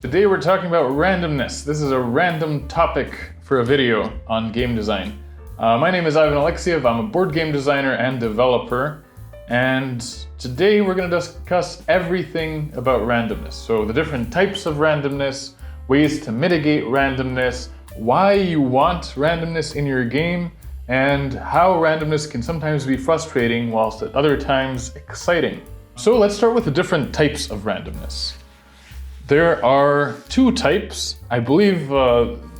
Today we're talking about randomness. This is a random topic for a video on game design. My name is Ivan Alexiev. I'm a board game designer and developer. And today we're going to discuss everything about randomness. So the different types of randomness, ways to mitigate randomness, why you want randomness in your game, and how randomness can sometimes be frustrating whilst at other times exciting. So let's start with the different types of randomness. There are two types. I believe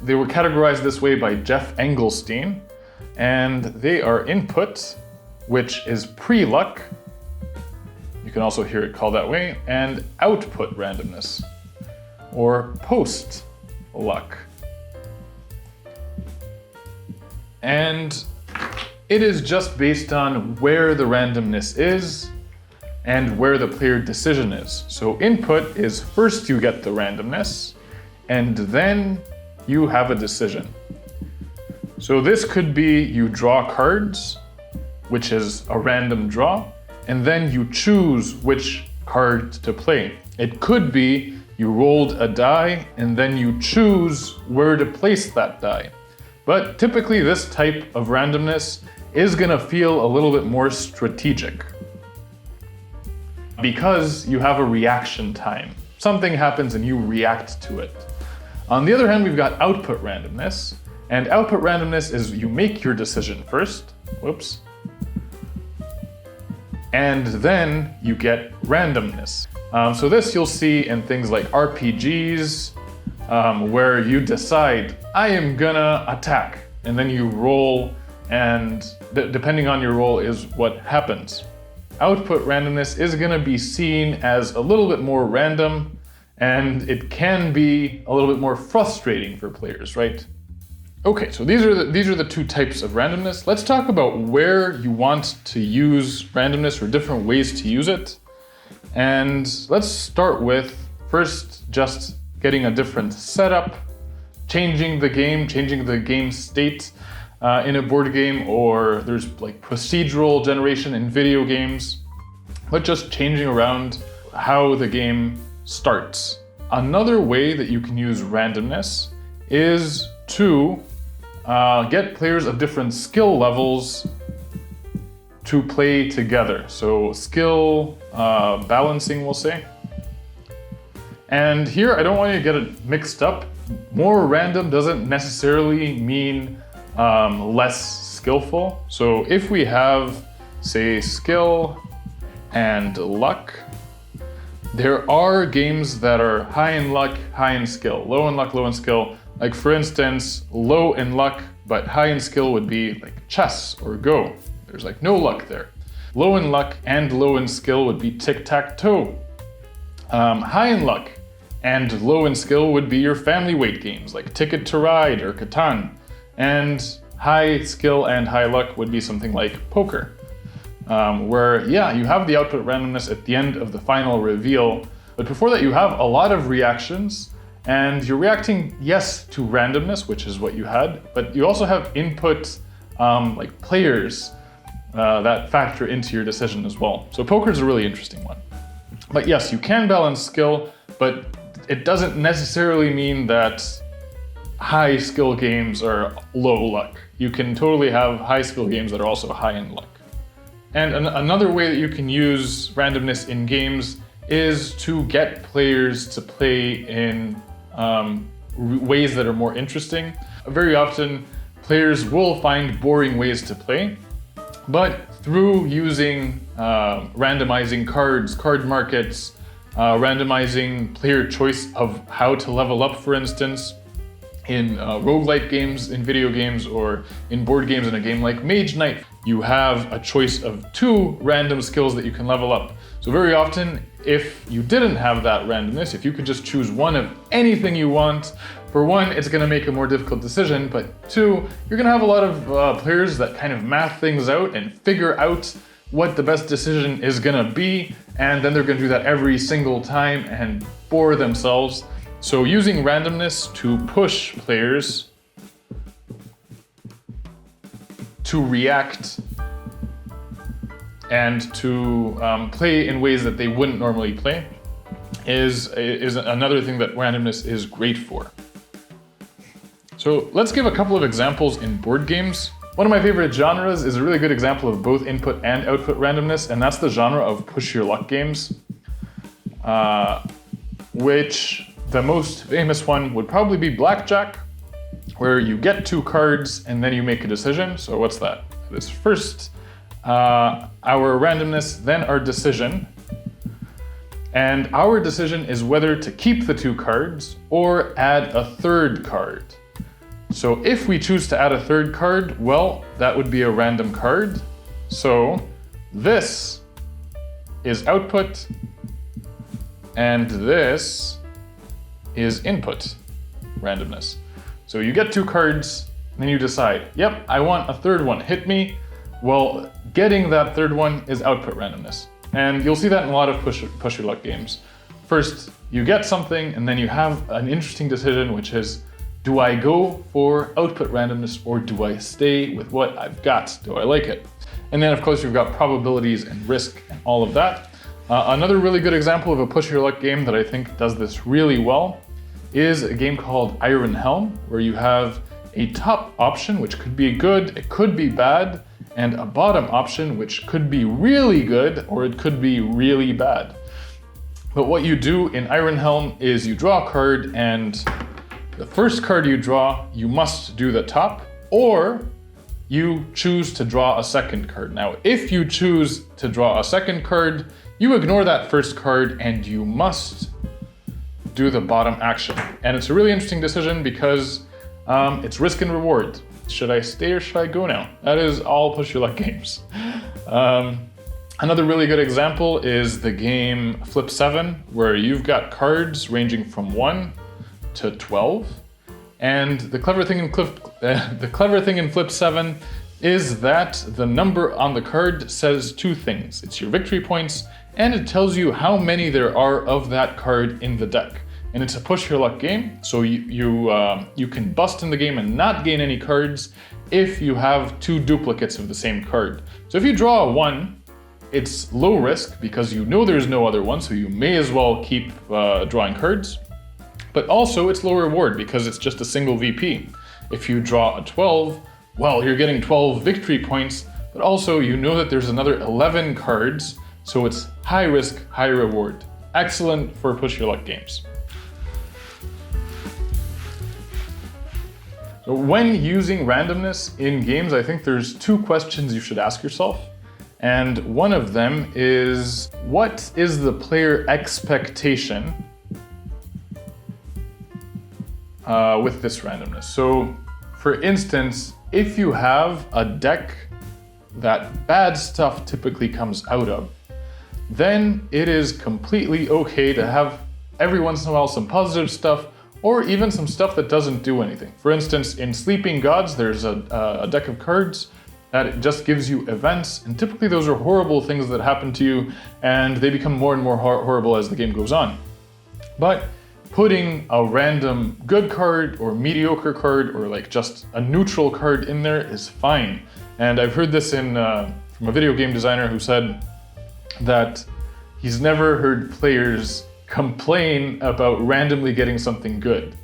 they were categorized this way by Jeff Engelstein, and they are input, which is pre-luck. You can also hear it called that way, and output randomness, or post-luck. And it is just based on where the randomness is and where the player decision is. So input is first you get the randomness, and then you have a decision. So this could be you draw cards, which is a random draw, and then you choose which card to play. It could be you rolled a die, and then you choose where to place that die. But typically this type of randomness is gonna feel a little bit more strategic, because you have a reaction time. Something happens and you react to it. On the other hand, we've got output randomness, and output randomness is you make your decision first, and then you get randomness. So this you'll see in things like RPGs, where you decide, I am gonna attack, and then you roll, and depending on your roll is what happens. Output randomness is going to be seen as a little bit more random, and it can be a little bit more frustrating for players, right? Okay, so these are the two types of randomness. Let's talk about where you want to use randomness or different ways to use it. And let's start with first just getting a different setup, changing the game state. In a board game, or there's like procedural generation in video games, but just changing around how the game starts. Another way that you can use randomness is to get players of different skill levels to play together. So skill balancing, we'll say. And here, I don't want you to get it mixed up. More random doesn't necessarily mean less skillful. So if we have, say, skill and luck, there are games that are high in luck, high in skill, low in luck, low in skill. Like for instance, low in luck, but high in skill would be like chess or Go. There's like no luck there. Low in luck and low in skill would be tic-tac-toe. High in luck and low in skill would be your family weight games like Ticket to Ride or Catan. And high skill and high luck would be something like poker, where, yeah, you have the output randomness at the end of the final reveal, but before that you have a lot of reactions, and you're reacting, yes, to randomness, which is what you had, but you also have input, like players, that factor into your decision as well. So poker is a really interesting one. But yes, you can balance skill, but it doesn't necessarily mean that high skill games are low luck. You can totally have high skill games that are also high in luck. And another way that you can use randomness in games is to get players to play in ways that are more interesting. Very often, players will find boring ways to play, but through using randomizing cards, card markets, randomizing player choice of how to level up, for instance, in roguelike games, in video games, or in board games in a game like Mage Knight, you have a choice of 2 random skills that you can level up. So very often, if you didn't have that randomness, if you could just choose one of anything you want, for one, it's gonna make a more difficult decision, but 2, you're gonna have a lot of players that kind of math things out and figure out what the best decision is gonna be, and then they're gonna do that every single time and bore themselves. So using randomness to push players to react and to play in ways that they wouldn't normally play is another thing that randomness is great for. So let's give a couple of examples in board games. One of my favorite genres is a really good example of both input and output randomness, and that's the genre of push your luck games, which the most famous one would probably be blackjack, where you get 2 cards and then you make a decision. So what's that? It's first our randomness, then our decision. And our decision is whether to keep the 2 cards or add a 3rd card. So if we choose to add a 3rd card, well, that would be a random card. So this is output and this is input randomness. So you get 2 cards, and then you decide, yep, I want a 3rd one, hit me. Well, getting that 3rd one is output randomness. And you'll see that in a lot of push your luck games. First, you get something, and then you have an interesting decision, which is, do I go for output randomness or do I stay with what I've got? Do I like it? And then of course you've got probabilities and risk and all of that. Another really good example of a push your luck game that I think does this really well is a game called Iron Helm, where you have a top option, which could be good, it could be bad, and a bottom option, which could be really good or it could be really bad. But what you do in Iron Helm is you draw a card, and the first card you draw, you must do the top, or you choose to draw a second card. Now, if you choose to draw a second card, you ignore that first card and you must do the bottom action. And it's a really interesting decision because it's risk and reward. Should I stay or should I go now? That is all push your luck games. Another really good example is the game Flip 7, where you've got cards ranging from 1 to 12. And the clever thing in Flip 7 is that the number on the card says 2 things. It's your victory points, and it tells you how many there are of that card in the deck. And it's a push your luck game, so you can bust in the game and not gain any cards if you have 2 duplicates of the same card. So if you draw a 1, it's low risk because you know there's no other one, so you may as well keep drawing cards. But also it's low reward because it's just a single VP. If you draw a 12, well, you're getting 12 victory points, but also you know that there's another 11 cards, so it's high risk, high reward. Excellent for push your luck games. So when using randomness in games, I think there's 2 questions you should ask yourself. And one of them is, what is the player expectation with this randomness? So for instance, if you have a deck that bad stuff typically comes out of, then it is completely okay to have every once in a while some positive stuff, or even some stuff that doesn't do anything. For instance, in Sleeping Gods, there's a deck of cards that just gives you events, and typically those are horrible things that happen to you, and they become more and more horrible as the game goes on. But putting a random good card or mediocre card or like just a neutral card in there is fine. And I've heard this from a video game designer who said that he's never heard players complain about randomly getting something good.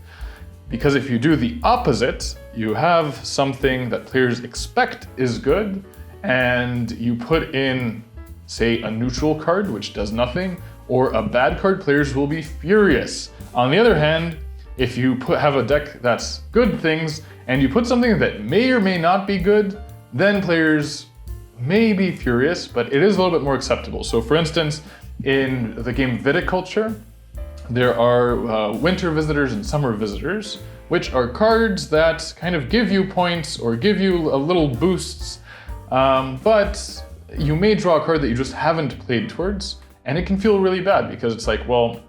Because if you do the opposite, you have something that players expect is good, and you put in, say, a neutral card, which does nothing, or a bad card, players will be furious. On the other hand, if you have a deck that's good things, and you put something that may or may not be good, then players may be furious, but it is a little bit more acceptable. So for instance, in the game Viticulture, there are winter visitors and summer visitors, which are cards that kind of give you points or give you a little boosts, but you may draw a card that you just haven't played towards, and it can feel really bad because it's like, well,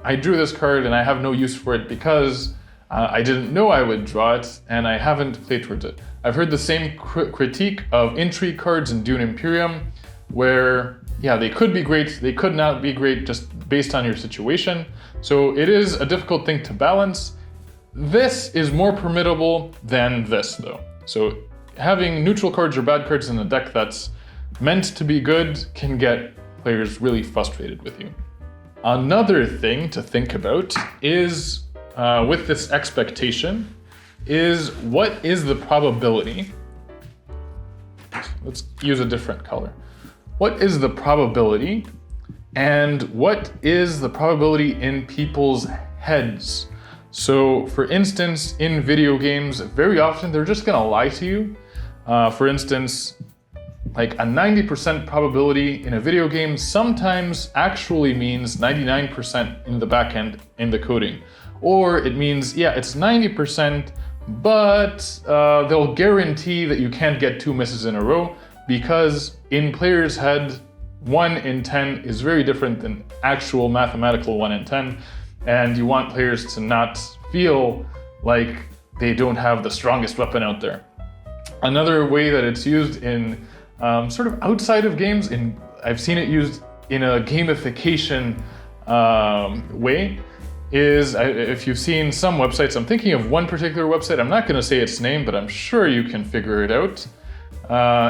I drew this card and I have no use for it because I didn't know I would draw it and I haven't played towards it. I've heard the same critique of intrigue cards in Dune Imperium, where, yeah, they could be great, they could not be great just based on your situation. So it is a difficult thing to balance. This is more permittable than this though. So having neutral cards or bad cards in a deck that's meant to be good can get players really frustrated with you. Another thing to think about is, with this expectation, is what is the probability? Let's use a different color. What is the probability, and what is the probability in people's heads? So for instance, in video games, very often they're just gonna lie to you. For instance, like a 90% probability in a video game sometimes actually means 99% in the backend in the coding. Or it means, yeah, it's 90%, but they'll guarantee that you can't get 2 misses in a row, because in players' head, 1 in 10 is very different than actual mathematical 1 in 10. And you want players to not feel like they don't have the strongest weapon out there. Another way that it's used in sort of outside of games, I've seen it used in a gamification way, is if you've seen some websites, I'm thinking of one particular website, I'm not going to say its name, but I'm sure you can figure it out,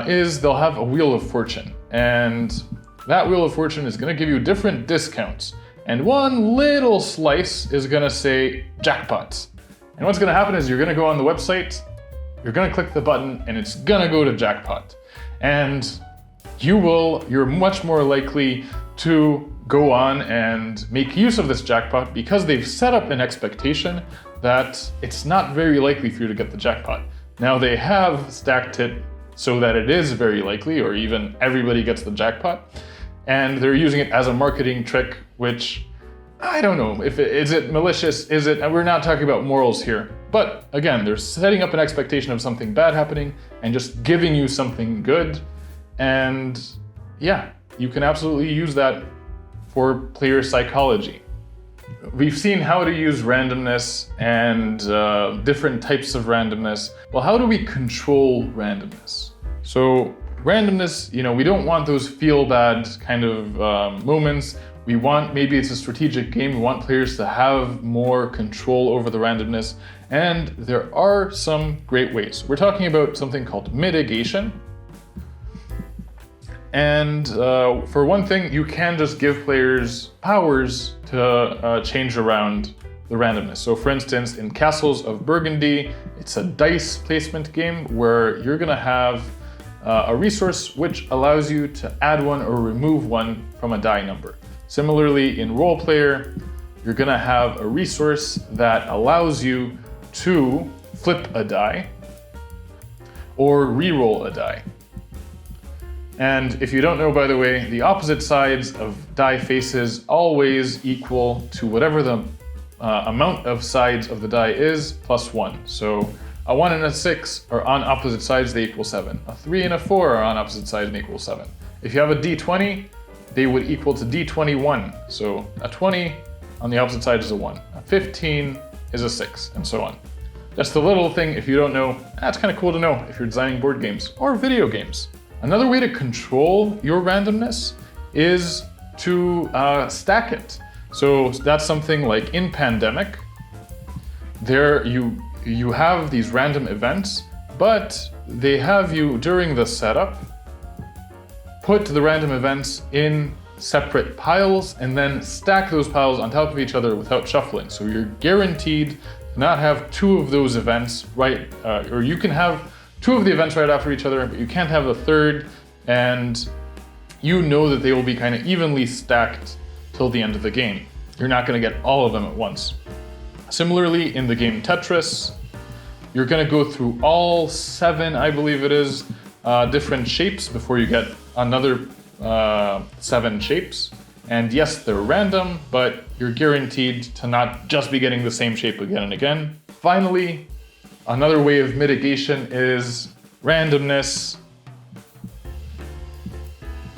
is they'll have a Wheel of Fortune. And that Wheel of Fortune is going to give you different discounts. And one little slice is going to say jackpots. And what's going to happen is you're going to go on the website, you're going to click the button, and it's going to go to jackpot. And you're much more likely to go on and make use of this jackpot because they've set up an expectation that it's not very likely for you to get the jackpot. Now they have stacked it so that it is very likely, or even everybody gets the jackpot. And they're using it as a marketing trick, which I don't know if is it malicious, and we're not talking about morals here. But again, they're setting up an expectation of something bad happening and just giving you something good. And yeah, you can absolutely use that for player psychology. We've seen how to use randomness and different types of randomness. Well, how do we control randomness? So randomness, we don't want those feel bad kind of moments. We want, maybe it's a strategic game, we want players to have more control over the randomness. And there are some great ways. We're talking about something called mitigation. And for one thing, you can just give players powers to change around the randomness. So for instance, in Castles of Burgundy, it's a dice placement game where you're gonna have a resource which allows you to add one or remove one from a die number. Similarly, in Role Player, you're gonna have a resource that allows you to flip a die or re-roll a die. And if you don't know, by the way, the opposite sides of die faces always equal to whatever the amount of sides of the die is plus 1. So a 1 and a 6 are on opposite sides, they equal 7. A 3 and a 4 are on opposite sides and equal 7. If you have a d20, they would equal to d21. So a 20 on the opposite side is a 1. A 15 is a 6, and so on. That's the little thing, if you don't know, that's kind of cool to know if you're designing board games or video games. Another way to control your randomness is to stack it. So that's something like in Pandemic, there you have these random events, but they have you, during the setup, put the random events in separate piles and then stack those piles on top of each other without shuffling. So you're guaranteed to not have 2 of those events right, or you can have 2 of the events right after each other, but you can't have a third, and you know that they will be kind of evenly stacked till the end of the game. You're not going to get all of them at once. Similarly, in the game Tetris, you're going to go through all 7, I believe it is, different shapes before you get another 7 shapes. And yes, they're random, but you're guaranteed to not just be getting the same shape again and again. Finally, another way of mitigation is randomness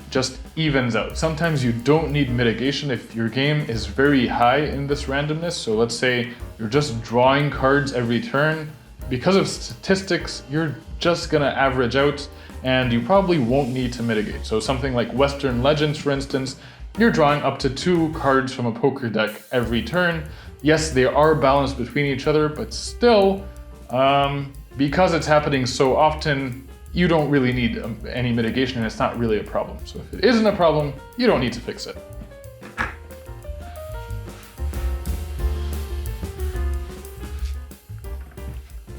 just evens out. Sometimes you don't need mitigation if your game is very high in this randomness. So let's say you're just drawing cards every turn. Because of statistics, you're just gonna average out and you probably won't need to mitigate. So something like Western Legends, for instance, you're drawing up to 2 cards from a poker deck every turn. Yes, they are balanced between each other, but still, because it's happening so often, you don't really need any mitigation and it's not really a problem. So if it isn't a problem, you don't need to fix it.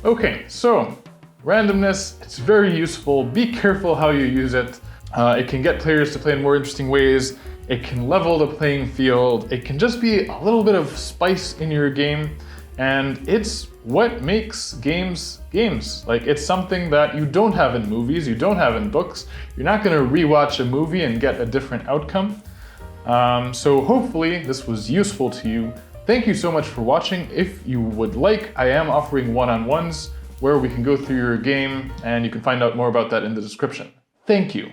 Okay, so randomness, it's very useful. Be careful how you use it. It can get players to play in more interesting ways. It can level the playing field. It can just be a little bit of spice in your game. And it's what makes games games. Like, it's something that you don't have in movies, you don't have in books. You're not gonna rewatch a movie and get a different outcome. So hopefully this was useful to you. Thank you so much for watching. If you would like, I am offering one-on-ones where we can go through your game, and you can find out more about that in the description. Thank you.